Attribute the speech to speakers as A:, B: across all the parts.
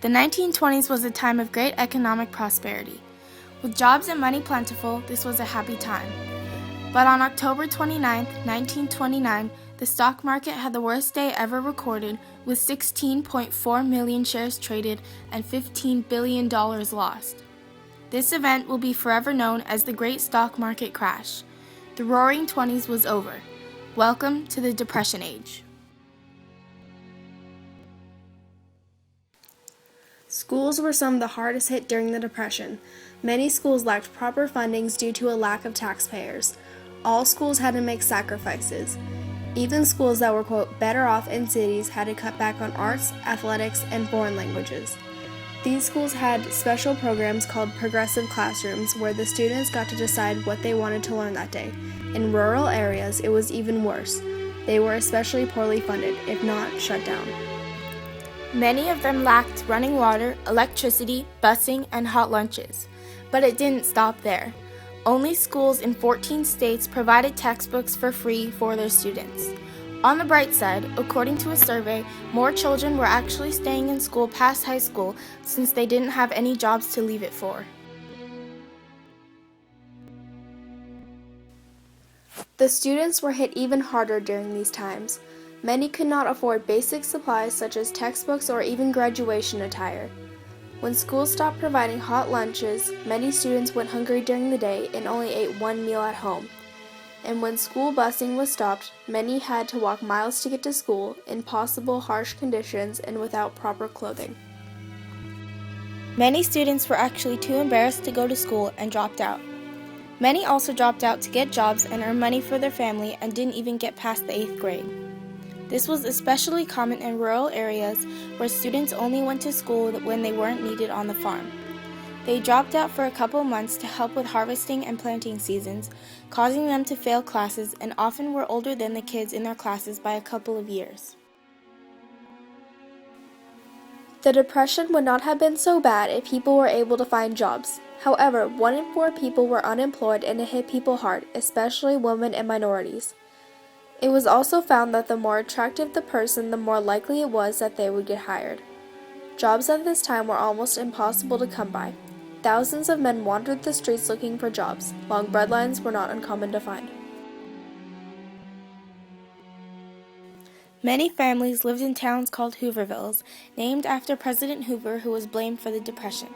A: The 1920s was a time of great economic prosperity. With jobs and money plentiful, this was a happy time. But on October 29, 1929, the stock market had the worst day ever recorded, with 16.4 million shares traded and $15 billion lost. This event will be forever known as the Great Stock Market Crash. The Roaring Twenties was over. Welcome to the Depression Age.
B: Schools were some of the hardest hit during the Depression. Many schools lacked proper fundings due to a lack of taxpayers. All schools had to make sacrifices. Even schools that were, quote, better off in cities had to cut back on arts, athletics, and foreign languages. These schools had special programs called progressive classrooms where the students got to decide what they wanted to learn that day. In rural areas, it was even worse. They were especially poorly funded, if not shut down.
A: Many of them lacked running water, electricity, busing, and hot lunches. But it didn't stop there. Only schools in 14 states provided textbooks for free for their students. On the bright side, according to a survey, more children were actually staying in school past high school since they didn't have any jobs to leave it for.
B: The students were hit even harder during these times. Many could not afford basic supplies such as textbooks or even graduation attire. When schools stopped providing hot lunches, many students went hungry during the day and only ate one meal at home. And when school busing was stopped, many had to walk miles to get to school in possible harsh conditions and without proper clothing.
A: Many students were actually too embarrassed to go to school and dropped out. Many also dropped out to get jobs and earn money for their family and didn't even get past the 8th grade. This was especially common in rural areas where students only went to school when they weren't needed on the farm. They dropped out for a couple months to help with harvesting and planting seasons, causing them to fail classes and often were older than the kids in their classes by a couple of years.
B: The Depression would not have been so bad if people were able to find jobs. However, 1 in 4 people were unemployed and it hit people hard, especially women and minorities. It was also found that the more attractive the person, the more likely it was that they would get hired. Jobs at this time were almost impossible to come by. Thousands of men wandered the streets looking for jobs. Long breadlines were not uncommon to find.
A: Many families lived in towns called Hoovervilles, named after President Hoover, who was blamed for the Depression.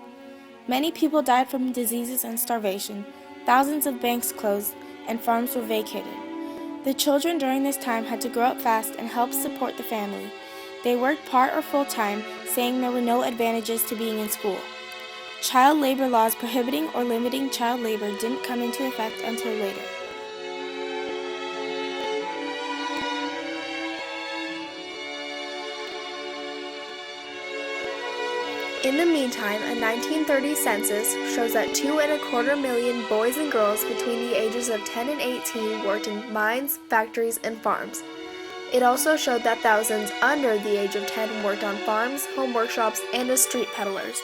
A: Many people died from diseases and starvation. Thousands of banks closed, and farms were vacated. The children during this time had to grow up fast and help support the family. They worked part or full-time, saying there were no advantages to being in school. Child labor laws prohibiting or limiting child labor didn't come into effect until later.
B: In the meantime, a 1930 census shows that 2.25 million boys and girls between the ages of 10 and 18 worked in mines, factories, and farms. It also showed that thousands under the age of 10 worked on farms, home workshops, and as street peddlers.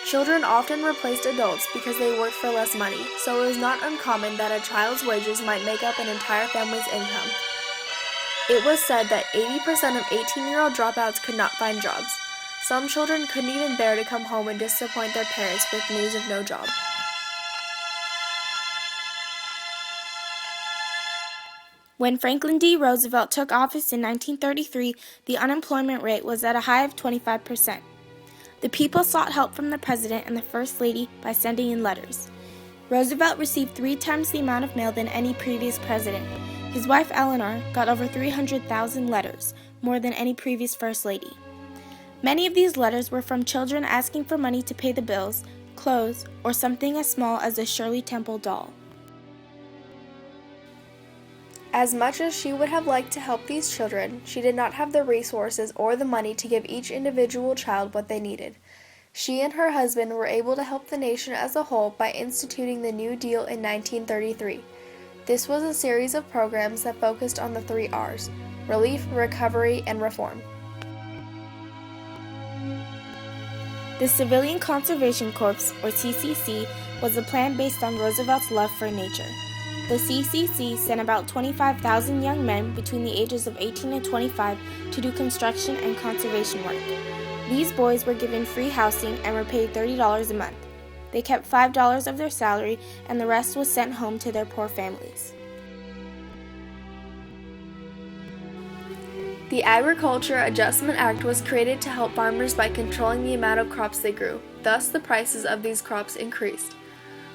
B: Children often replaced adults because they worked for less money, so it was not uncommon that a child's wages might make up an entire family's income. It was said that 80% of 18-year-old dropouts could not find jobs. Some children couldn't even bear to come home and disappoint their parents with news of no job.
A: When Franklin D. Roosevelt took office in 1933, the unemployment rate was at a high of 25%. The people sought help from the president and the first lady by sending in letters. Roosevelt received 3 times the amount of mail than any previous president. His wife Eleanor got over 300,000 letters, more than any previous first lady. Many of these letters were from children asking for money to pay the bills, clothes, or something as small as a Shirley Temple doll.
B: As much as she would have liked to help these children, she did not have the resources or the money to give each individual child what they needed. She and her husband were able to help the nation as a whole by instituting the New Deal in 1933. This was a series of programs that focused on the 3 R's: relief, recovery, and reform.
A: The Civilian Conservation Corps, or CCC, was a plan based on Roosevelt's love for nature. The CCC sent about 25,000 young men between the ages of 18 and 25 to do construction and conservation work. These boys were given free housing and were paid $30 a month. They kept $5 of their salary, and the rest was sent home to their poor families.
B: The Agriculture Adjustment Act was created to help farmers by controlling the amount of crops they grew. Thus, the prices of these crops increased.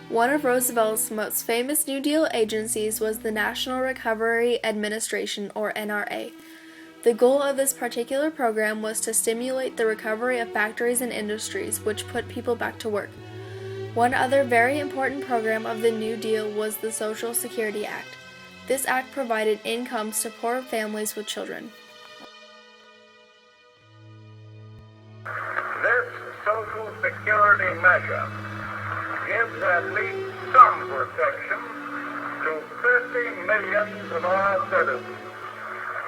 B: One of Roosevelt's most famous New Deal agencies was the National Recovery Administration, or NRA. The goal of this particular program was to stimulate the recovery of factories and industries, which put people back to work. One other very important program of the New Deal was the Social Security Act. This act provided incomes to poor families with children.
C: This Social Security measure gives at least some protection to 50 million of our citizens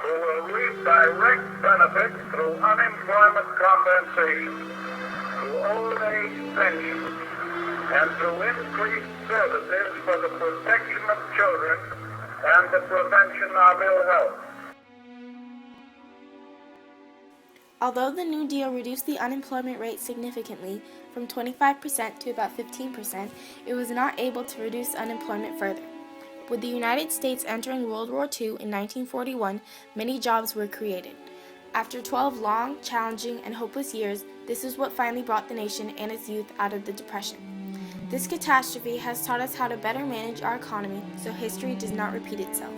C: who will reap direct benefits through unemployment compensation, through old age pensions, and through increased services for the protection of children and the prevention of ill health.
A: Although the New Deal reduced the unemployment rate significantly, from 25% to about 15%, it was not able to reduce unemployment further. With the United States entering World War II in 1941, many jobs were created. After 12 long, challenging, and hopeless years, this is what finally brought the nation and its youth out of the Depression. This catastrophe has taught us how to better manage our economy so history does not repeat itself.